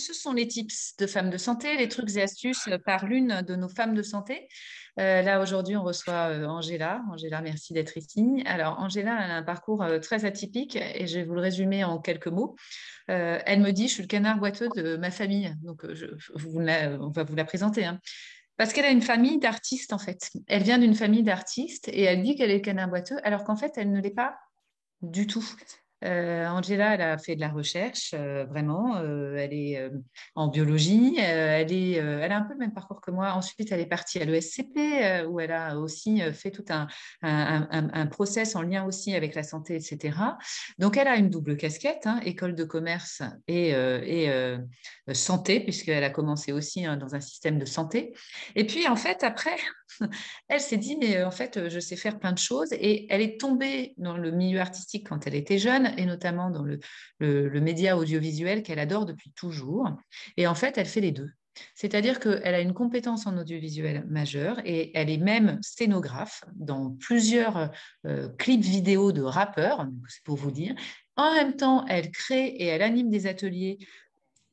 ce sont les tips de femmes de santé, les trucs et astuces par l'une de nos femmes de santé. Là, aujourd'hui, on reçoit Angela. Angela, merci d'être ici. Alors, Angela, elle a un parcours très atypique et je vais vous le résumer en quelques mots. Elle me dit, je suis le canard boiteux de ma famille. Donc, on va vous la présenter, hein. Parce qu'elle a une famille d'artistes, en fait. Elle vient d'une famille d'artistes et elle dit qu'elle est le canard boiteux, alors qu'en fait, elle ne l'est pas du tout. Angela, elle a fait de la recherche, vraiment. Elle est en biologie. Elle a un peu le même parcours que moi. Ensuite, elle est partie à l'ESCP, où elle a aussi fait tout un process en lien aussi avec la santé, etc. Donc, elle a une double casquette, hein, école de commerce et santé, puisqu'elle a commencé aussi, hein, dans un système de santé. Et puis, en fait, après, elle s'est dit, mais en fait, je sais faire plein de choses. Et elle est tombée dans le milieu artistique quand elle était jeune, et notamment dans le média audiovisuel qu'elle adore depuis toujours. Et en fait, elle fait les deux. C'est-à-dire qu'elle a une compétence en audiovisuel majeure et elle est même scénographe dans plusieurs clips vidéo de rappeurs, c'est pour vous dire. En même temps, elle crée et elle anime des ateliers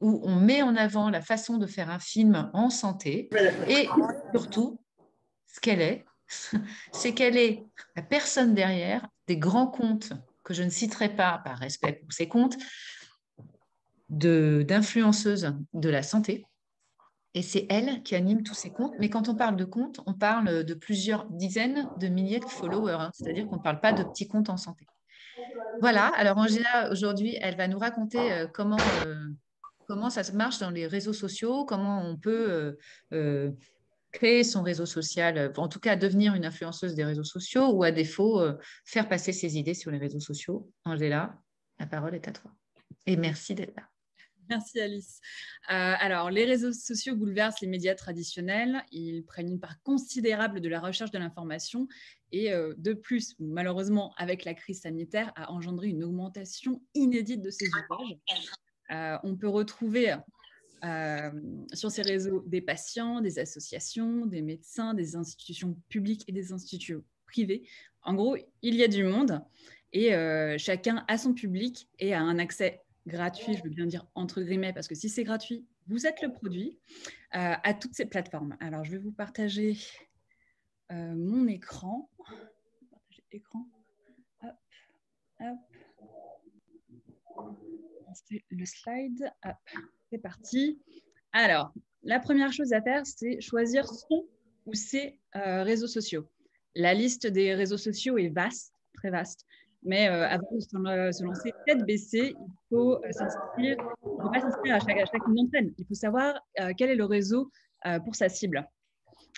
où on met en avant la façon de faire un film en santé. Et surtout, ce qu'elle est, c'est qu'elle est la personne derrière des grands comptes que je ne citerai pas par respect pour ces comptes d'influenceuses de la santé. Et c'est elle qui anime tous ces comptes. Mais quand on parle de comptes, on parle de plusieurs dizaines de milliers de followers, hein. C'est-à-dire qu'on ne parle pas de petits comptes en santé. Voilà, alors Angela, aujourd'hui, elle va nous raconter comment ça se marche dans les réseaux sociaux, comment on peut créer son réseau social, en tout cas devenir une influenceuse des réseaux sociaux ou à défaut, faire passer ses idées sur les réseaux sociaux. Angela, la parole est à toi. Et merci d'être là. Merci Alice. Alors, les réseaux sociaux bouleversent les médias traditionnels. Ils prennent une part considérable de la recherche de l'information et de plus, malheureusement, avec la crise sanitaire, a engendré une augmentation inédite de ces usages. On peut retrouver sur ces réseaux des patients, des associations, des médecins, des institutions publiques et des instituts privés. En gros, il y a du monde et chacun a son public et a un accès gratuit, je veux bien dire entre guillemets, parce que si c'est gratuit, vous êtes le produit, à toutes ces plateformes. Alors, je vais vous partager mon écran. Partager l'écran. Hop, hop. Le slide. Hop, c'est parti. Alors, la première chose à faire, c'est choisir son ou ses réseaux sociaux. La liste des réseaux sociaux est vaste, très vaste. Mais avant de se lancer tête baissée, il faut s'inscrire. Il ne faut pas s'inscrire à chacune d'entre elles. Il faut savoir quel est le réseau pour sa cible.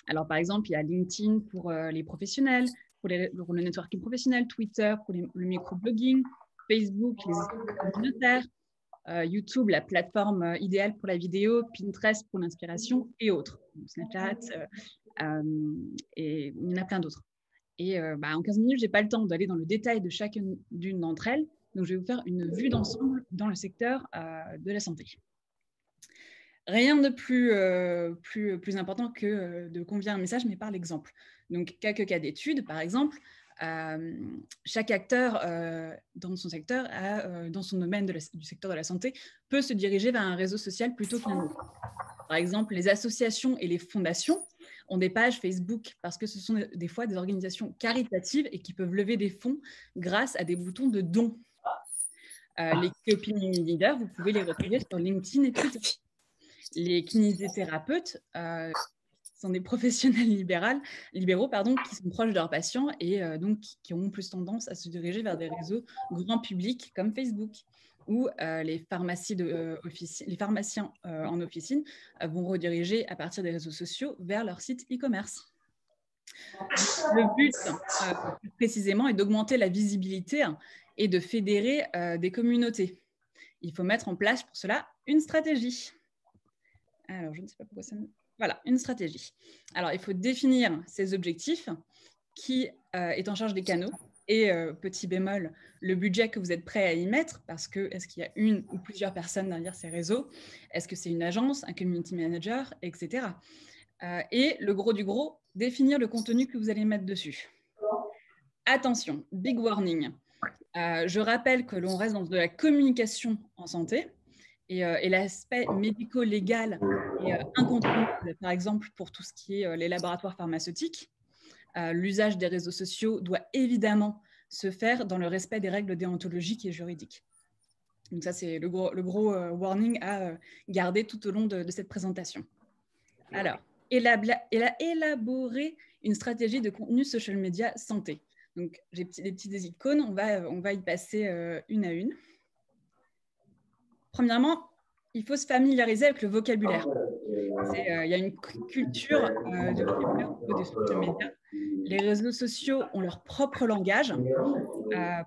Alors, par exemple, il y a LinkedIn pour les professionnels, pour le networking professionnel, Twitter pour le microblogging, Facebook, les communautaires, YouTube, la plateforme idéale pour la vidéo, Pinterest pour l'inspiration et autres. Snapchat, et il y en a plein d'autres. Et en 15 minutes, je n'ai pas le temps d'aller dans le détail de chacune d'entre elles. Donc, je vais vous faire une vue d'ensemble dans le secteur de la santé. Rien de plus important que de convier un message, mais par l'exemple. Donc, quelques cas d'études, par exemple. Chaque acteur dans son secteur, dans son domaine du secteur de la santé, peut se diriger vers un réseau social plutôt qu'un autre. Par exemple, les associations et les fondations ont des pages Facebook parce que ce sont des fois des organisations caritatives et qui peuvent lever des fonds grâce à des boutons de dons. Les key opinion leaders, vous pouvez les retrouver sur LinkedIn et Twitter. Les kinésithérapeutes sont des professionnels libéraux qui sont proches de leurs patients et donc qui ont plus tendance à se diriger vers des réseaux grand public comme Facebook, ou les pharmaciens en officine vont rediriger à partir des réseaux sociaux vers leur site e-commerce. Le but, plus précisément, est d'augmenter la visibilité et de fédérer des communautés. Il faut mettre en place pour cela une stratégie. Alors, je ne sais pas pourquoi ça me... Voilà, une stratégie. Alors, il faut définir ses objectifs, qui est en charge des canaux, et petit bémol, le budget que vous êtes prêt à y mettre, parce que est-ce qu'il y a une ou plusieurs personnes derrière ces réseaux? Est-ce que c'est une agence, un community manager, etc. Et le gros du gros, définir le contenu que vous allez mettre dessus. Attention, big warning. Je rappelle que l'on reste dans de la communication en santé, Et l'aspect médico-légal est incontournable, par exemple, pour tout ce qui est les laboratoires pharmaceutiques. L'usage des réseaux sociaux doit évidemment se faire dans le respect des règles déontologiques et juridiques. Donc ça, c'est le gros warning à garder tout au long de cette présentation. Alors, élaborer une stratégie de contenu social media santé. Donc, j'ai des petites icônes, on va y passer une à une. Premièrement, il faut se familiariser avec le vocabulaire. Il y a une culture de vocabulaire au niveau des social media. Les réseaux sociaux ont leur propre langage.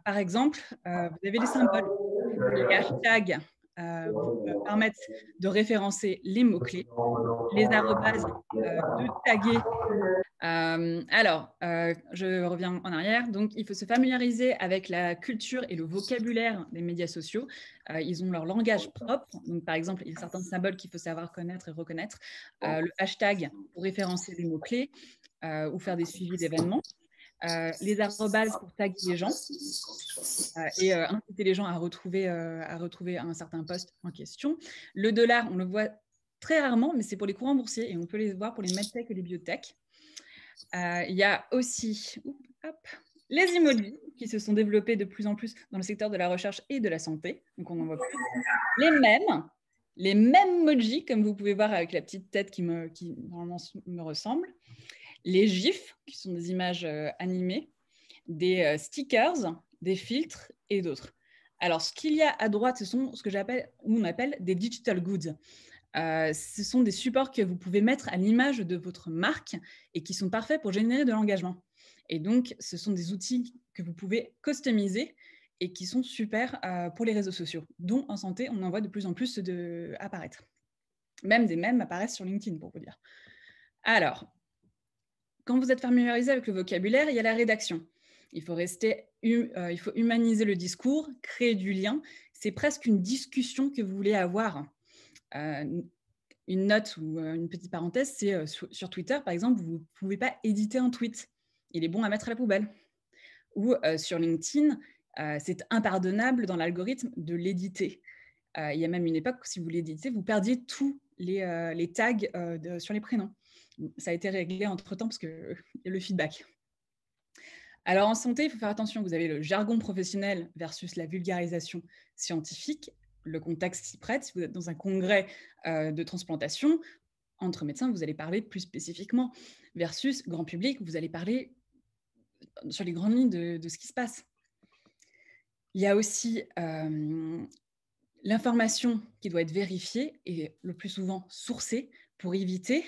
Par exemple, vous avez les symboles. Les hashtags vous permettent de référencer les mots-clés. Les arrobas, de taguer. Je reviens en arrière. Donc, il faut se familiariser avec la culture et le vocabulaire des médias sociaux. Ils ont leur langage propre. Donc, par exemple, il y a certains symboles qu'il faut savoir connaître et reconnaître. Le hashtag pour référencer les mots-clés ou faire des suivis d'événements. Les arrobases pour taguer les gens et inciter les gens à retrouver un certain poste en question. Le dollar, on le voit très rarement, mais c'est pour les courants boursiers et on peut les voir pour les medtech et les biotech. Il y a aussi les emojis qui se sont développés de plus en plus dans le secteur de la recherche et de la santé. Donc, on en voit plus. Les mêmes emojis, comme vous pouvez voir avec la petite tête qui normalement me ressemble. Les GIFs, qui sont des images animées. Des stickers, des filtres et d'autres. Alors, ce qu'il y a à droite, ce sont ce que on appelle des digital goods. Ce sont des supports que vous pouvez mettre à l'image de votre marque et qui sont parfaits pour générer de l'engagement. Et donc, ce sont des outils que vous pouvez customiser et qui sont super pour les réseaux sociaux, dont en santé, on en voit de plus en plus apparaître. Même des mèmes apparaissent sur LinkedIn, pour vous dire. Alors, quand vous êtes familiarisé avec le vocabulaire, il y a la rédaction. Il faut humaniser le discours, créer du lien. C'est presque une discussion que vous voulez avoir. Une note ou une petite parenthèse, c'est sur Twitter, par exemple, vous ne pouvez pas éditer un tweet. Il est bon à mettre à la poubelle. Ou sur LinkedIn, c'est impardonnable dans l'algorithme de l'éditer. Il y a même une époque où si vous l'éditez, vous perdiez tous les tags sur les prénoms. Ça a été réglé entre-temps parce qu'il y a le feedback. Alors en santé, il faut faire attention, vous avez le jargon professionnel versus la vulgarisation scientifique. Le contexte s'y prête. Si vous êtes dans un congrès de transplantation, entre médecins, vous allez parler plus spécifiquement. Versus grand public, vous allez parler sur les grandes lignes de ce qui se passe. Il y a aussi l'information qui doit être vérifiée et le plus souvent sourcée pour éviter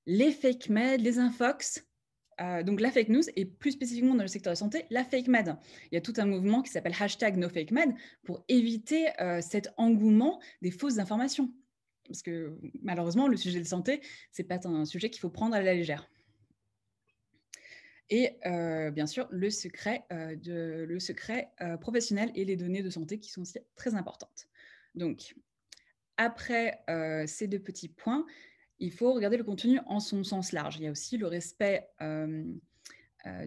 les fake med, les infox. Donc la fake news et plus spécifiquement dans le secteur de la santé, la fake med. Il y a tout un mouvement qui s'appelle #NoFakeMed pour éviter cet engouement des fausses informations. Parce que malheureusement, le sujet de santé, ce n'est pas un sujet qu'il faut prendre à la légère. Et bien sûr, le secret professionnel et les données de santé qui sont aussi très importantes. Donc, après ces deux petits points, il faut regarder le contenu en son sens large. Il y a aussi le respect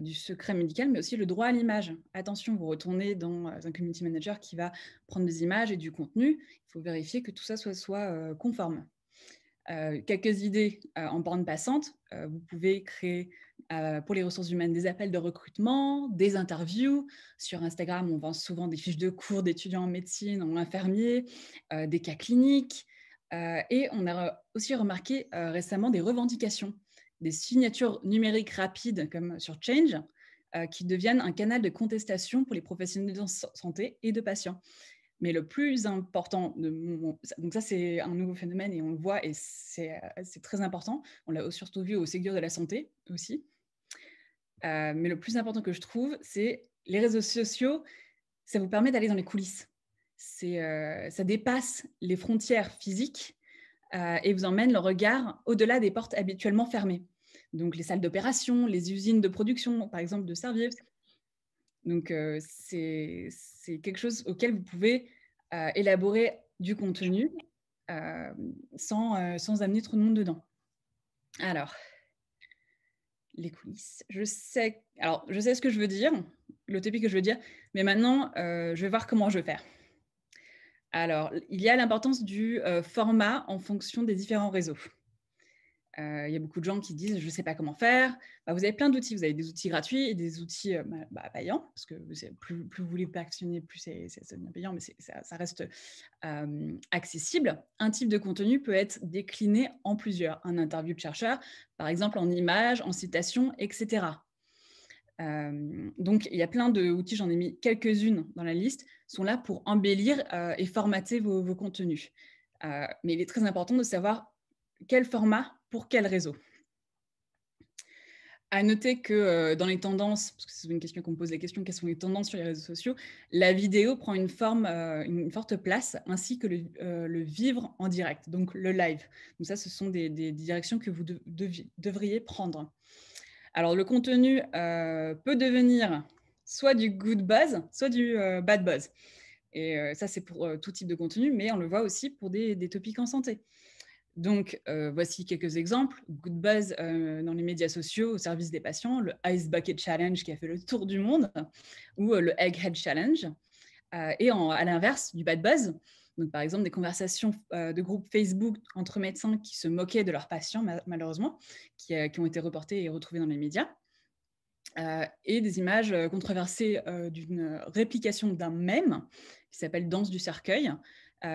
du secret médical, mais aussi le droit à l'image. Attention, vous retournez dans un community manager qui va prendre des images et du contenu. Il faut vérifier que tout ça soit conforme. Quelques idées en bande passante. Vous pouvez créer pour les ressources humaines des appels de recrutement, des interviews. Sur Instagram, on vend souvent des fiches de cours d'étudiants en médecine, en infirmier, des cas cliniques. Et on a aussi remarqué récemment des revendications, des signatures numériques rapides comme sur Change, qui deviennent un canal de contestation pour les professionnels de santé et de patients. Mais le plus important, donc ça c'est un nouveau phénomène et on le voit et c'est très important. On l'a surtout vu au Ségur de la santé aussi. Mais le plus important que je trouve, c'est les réseaux sociaux, ça vous permet d'aller dans les coulisses. Ça dépasse les frontières physiques et vous emmène le regard au-delà des portes habituellement fermées. Donc les salles d'opération, les usines de production, par exemple de Servier. Donc c'est quelque chose auquel vous pouvez élaborer du contenu sans amener trop de monde dedans. Alors, les coulisses. Je sais ce que je veux dire, le topic que je veux dire, mais maintenant, je vais voir comment je vais faire. Alors, il y a l'importance du format en fonction des différents réseaux. Il y a beaucoup de gens qui disent: «Je ne sais pas comment faire». Bah, vous avez plein d'outils. Vous avez des outils gratuits et des outils, payants, parce que plus vous voulez actionner, plus ça devient payant, mais ça reste, accessible. Un type de contenu peut être décliné en plusieurs. Un interview de chercheur, par exemple en images, en citations et cetera. Donc il y a plein d'outils, j'en ai mis quelques-unes dans la liste, sont là pour embellir, et formater vos contenus. Mais il est très important de savoir quel format pour quel réseau. À noter que dans les tendances, parce que c'est une question qu'on me pose la question, quelles sont les tendances sur les réseaux sociaux, la vidéo prend une forte place, ainsi que le vivre en direct, donc le live. Donc ça, ce sont des directions que vous devriez prendre. Alors, le contenu peut devenir soit du good buzz, soit du bad buzz. Et ça, c'est pour tout type de contenu, mais on le voit aussi pour des topics en santé. Donc, voici quelques exemples. Good buzz dans les médias sociaux au service des patients, le Ice Bucket Challenge qui a fait le tour du monde, ou le Egghead Challenge. Et à l'inverse, du bad buzz, donc par exemple des conversations de groupes Facebook entre médecins qui se moquaient de leurs patients, malheureusement, qui ont été reportées et retrouvées dans les médias. Et des images controversées d'une réplication d'un mème qui s'appelle Danse du cercueil,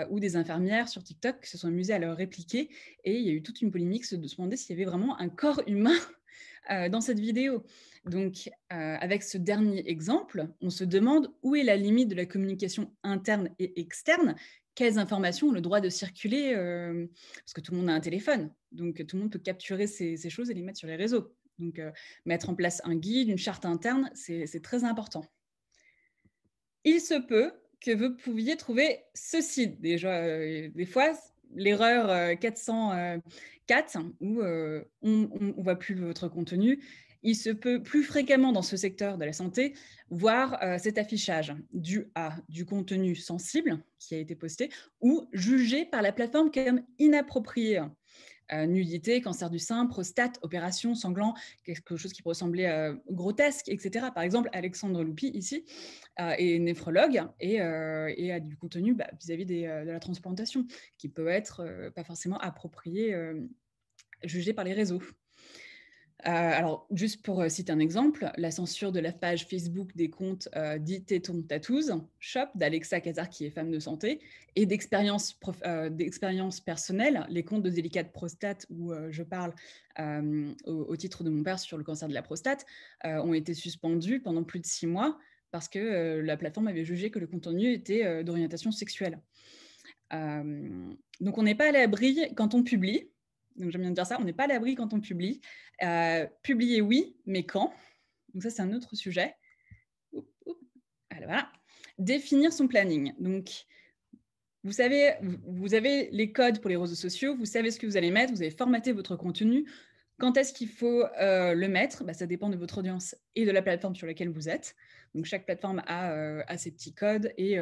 où des infirmières sur TikTok se sont amusées à le répliquer. Et il y a eu toute une polémique de se demander s'il y avait vraiment un corps humain dans cette vidéo. Donc, avec ce dernier exemple, on se demande où est la limite de la communication interne et externe. Quelles informations ont le droit de circuler, parce que tout le monde a un téléphone, donc tout le monde peut capturer ces choses et les mettre sur les réseaux. Donc, mettre en place un guide, une charte interne, c'est très important. Il se peut que vous pouviez trouver ceci. Déjà, des fois, l'erreur 404, où on ne voit plus votre contenu. Il se peut plus fréquemment dans ce secteur de la santé voir cet affichage dû à du contenu sensible qui a été posté ou jugé par la plateforme comme inapproprié. Nudité, cancer du sein, prostate, opération, sanglant, quelque chose qui peut ressembler grotesque, etc. Par exemple, Alexandre Loupi, ici, est néphrologue et a du contenu vis-à-vis de la transplantation, qui peut être pas forcément approprié, jugé par les réseaux. Alors, juste pour citer un exemple, la censure de la page Facebook des comptes dits Téton Tattoos, Shop d'Alexa Kazar, qui est femme de santé, et d'expérience personnelle, les comptes de Délicate Prostate, où je parle au titre de mon père sur le cancer de la prostate, ont été suspendus pendant plus de 6 mois parce que la plateforme avait jugé que le contenu était d'orientation sexuelle. Donc, on n'est pas à l'abri quand on publie. Donc, j'aime bien dire ça, on n'est pas à l'abri quand on publie. Publier, oui, mais quand? Donc ça, c'est un autre sujet. Voilà. Définir son planning. Donc, vous savez, vous avez les codes pour les réseaux sociaux, vous savez ce que vous allez mettre, vous avez formaté votre contenu. Quand est-ce qu'il faut le mettre? Ça dépend de votre audience et de la plateforme sur laquelle vous êtes. Donc, chaque plateforme a ses petits codes et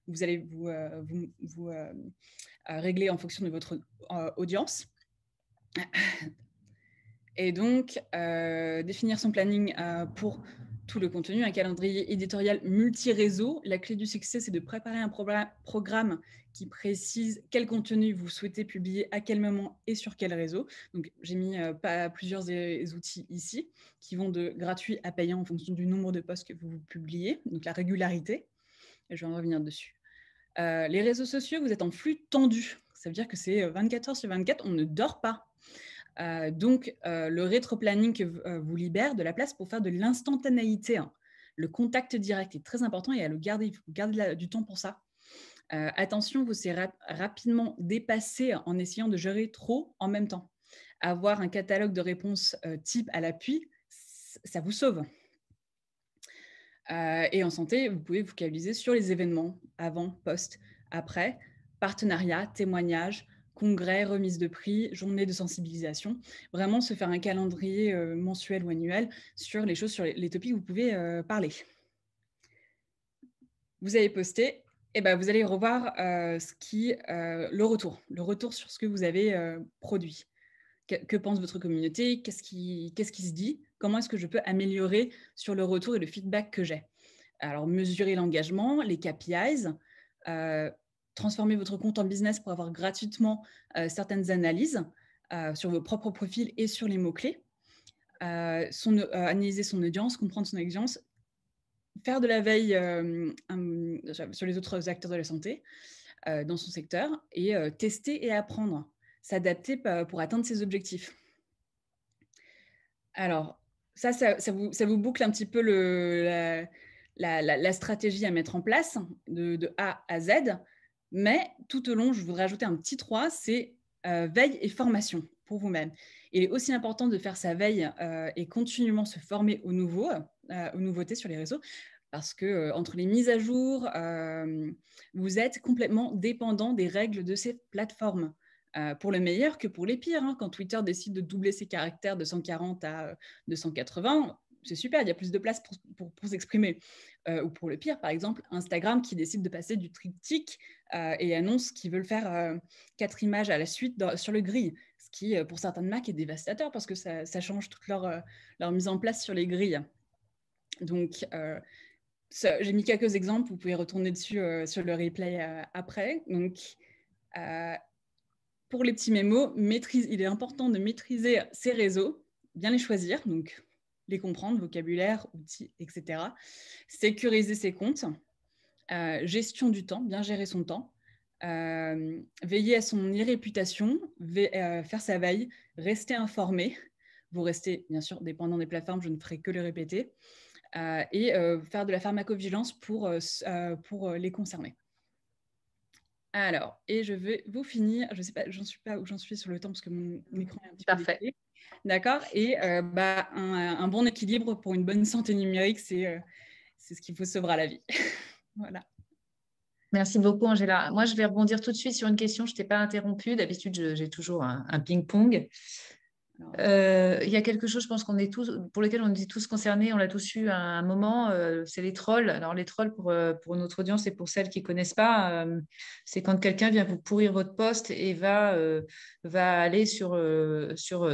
vous allez vous régler en fonction de votre audience. Et donc, définir son planning pour tout le contenu, un calendrier éditorial multi-réseau. La clé du succès, c'est de préparer un programme qui précise quel contenu vous souhaitez publier, à quel moment et sur quel réseau. Donc, j'ai mis plusieurs outils ici qui vont de gratuit à payant en fonction du nombre de posts que vous publiez, donc la régularité. Et je vais en revenir dessus. Les réseaux sociaux, vous êtes en flux tendu. Ça veut dire que c'est 24 heures sur 24, on ne dort pas. Donc, le rétro-planning vous libère de la place pour faire de l'instantanéité. Le contact direct est très important et à le garder. Il faut garder du temps pour ça. Attention, vous serez rapidement dépassé en essayant de gérer trop en même temps. Avoir un catalogue de réponses type à l'appui, ça vous sauve. Et en santé, vous pouvez vous focaliser sur les événements avant, post, après, partenariat, témoignages, congrès, remise de prix, journée de sensibilisation. Vraiment se faire un calendrier mensuel ou annuel sur les choses, sur les topics que vous pouvez parler. Vous avez posté, et vous allez revoir le retour sur ce que vous avez produit. Que pense votre communauté? Qu'est-ce qui se dit? Comment est-ce que je peux améliorer sur le retour et le feedback que j'ai? Alors, mesurer l'engagement, les KPIs, transformer votre compte en business pour avoir gratuitement certaines analyses sur vos propres profils et sur les mots-clés. Analyser son audience, comprendre son audience, faire de la veille sur les autres acteurs de la santé dans son secteur et tester et apprendre, s'adapter pour atteindre ses objectifs. Alors, ça vous boucle un petit peu la stratégie à mettre en place de A à Z. Mais tout au long, je voudrais ajouter un petit 3, c'est veille et formation pour vous-même. Il est aussi important de faire sa veille et continuellement se former aux nouveautés sur les réseaux, parce que entre les mises à jour, vous êtes complètement dépendant des règles de ces plateformes. Pour le meilleur que pour les pires. Hein. Quand Twitter décide de doubler ses caractères de 140 à 280, c'est super, il y a plus de place pour s'exprimer. Ou pour le pire, par exemple, Instagram qui décide de passer du triptyque et annonce qu'ils veulent faire 4 images à la suite sur le grid, ce qui, pour certaines marques, est dévastateur parce que ça change toute leur mise en place sur les grilles. Donc, j'ai mis quelques exemples, vous pouvez retourner dessus sur le replay après. Donc, pour les petits mémos, il est important de maîtriser ces réseaux, bien les choisir, donc les comprendre, vocabulaire, outils, etc. Sécuriser ses comptes, gestion du temps, bien gérer son temps, veiller à son réputation, faire sa veille, rester informé. Vous restez, bien sûr, dépendant des plateformes, je ne ferai que le répéter, et faire de la pharmacovigilance pour les concernés. Alors, et je vais vous finir, je ne sais pas, j'en suis pas où j'en suis sur le temps parce que mon écran est un petit peu décalé. D'accord. Et un bon équilibre pour une bonne santé numérique, c'est ce qui vous sauvera la vie. Voilà. Merci beaucoup, Angela. Moi, je vais rebondir tout de suite sur une question. Je ne t'ai pas interrompue. D'habitude, j'ai toujours un ping-pong. Il y a quelque chose, je pense pour lequel on est tous concernés, on l'a tous eu à un moment, c'est les trolls. Alors les trolls, pour notre audience et pour celles qui ne connaissent pas, c'est quand quelqu'un vient vous pourrir votre post et va aller sur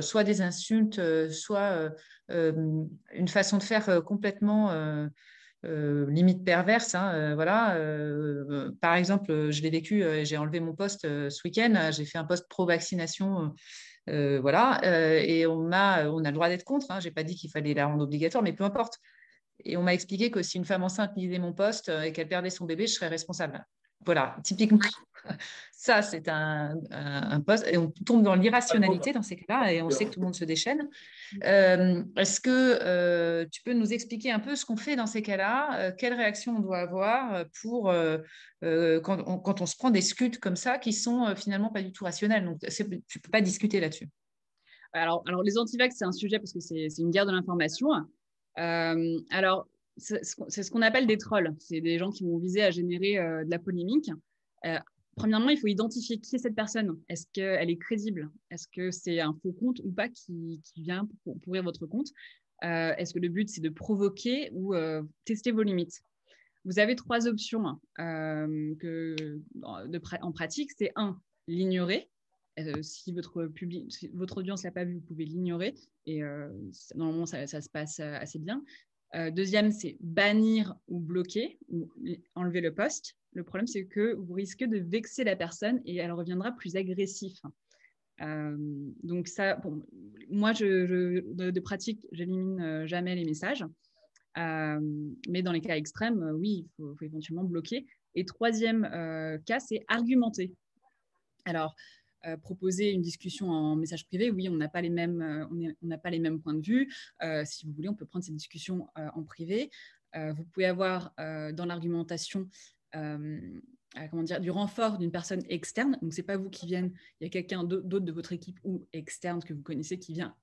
soit des insultes, soit une façon de faire complètement limite perverse. Hein, voilà. Par exemple, je l'ai vécu, j'ai enlevé mon post ce week-end, j'ai fait un post pro-vaccination. Voilà, et on a le droit d'être contre. Hein. Je n'ai pas dit qu'il fallait la rendre obligatoire, mais peu importe. Et on m'a expliqué que si une femme enceinte lisait mon poste et qu'elle perdait son bébé, je serais responsable. Voilà, typiquement, ça, c'est un poste. Et on tombe dans l'irrationalité dans ces cas-là, et on sait que tout le monde se déchaîne. Est-ce que tu peux nous expliquer un peu ce qu'on fait dans ces cas-là, quelle réaction on doit avoir pour quand on se prend des scuds comme ça qui sont finalement pas du tout rationnels. Donc, tu ne peux pas discuter là-dessus. Alors les antivax, c'est un sujet parce que c'est une guerre de l'information. Alors, c'est ce qu'on appelle des trolls. C'est des gens qui vont viser à générer de la polémique. Premièrement, il faut identifier qui est cette personne. Est-ce qu'elle est crédible? Est-ce que c'est un faux compte ou pas qui vient pour pourrir votre compte? Est-ce que le but, c'est de provoquer ou tester vos limites? Vous avez 3 options en pratique. C'est 1, l'ignorer. Si votre audience ne l'a pas vu, vous pouvez l'ignorer. Et normalement, ça se passe assez bien. Deuxième, c'est bannir ou bloquer ou enlever le post. Le problème, c'est que vous risquez de vexer la personne et elle reviendra plus agressive. Donc ça, bon, moi, de pratique, j'élimine jamais les messages. Mais dans les cas extrêmes, oui, il faut éventuellement bloquer. Et troisième cas, c'est argumenter. Alors, proposer une discussion en message privé, oui, on n'a pas les mêmes, on n'a pas les mêmes points de vue. Si vous voulez, on peut prendre cette discussion en privé. Vous pouvez avoir dans l'argumentation du renfort d'une personne externe. Donc, ce n'est pas vous qui vienne, il y a quelqu'un d'autre de votre équipe ou externe que vous connaissez qui vient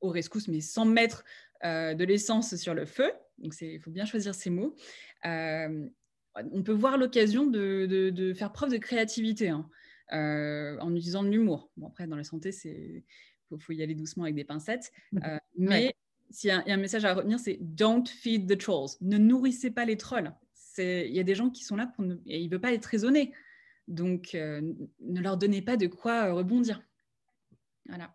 au rescousse, mais sans mettre de l'essence sur le feu. Donc, il faut bien choisir ses mots. On peut voir l'occasion de faire preuve de créativité, hein. En utilisant de l'humour. Bon, après, dans la santé, faut y aller doucement avec des pincettes. Mais s'il y a un message à retenir, c'est « Don't feed the trolls ». Ne nourrissez pas les trolls. Il y a des gens qui sont là et ils ne veulent pas être raisonnés. Donc, ne leur donnez pas de quoi rebondir. Voilà.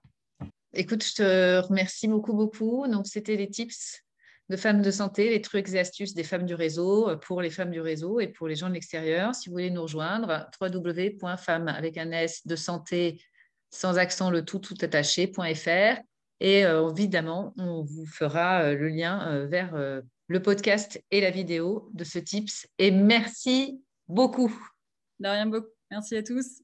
Écoute, je te remercie beaucoup. Donc, c'était les tips de femmes de santé, les trucs et astuces des femmes du réseau pour les femmes du réseau et pour les gens de l'extérieur. Si vous voulez nous rejoindre, www.femmes avec un S de santé sans accent le tout attaché.fr. Et évidemment, on vous fera le lien vers le podcast et la vidéo de ce tips. Et merci beaucoup. De rien, beaucoup. Merci à tous.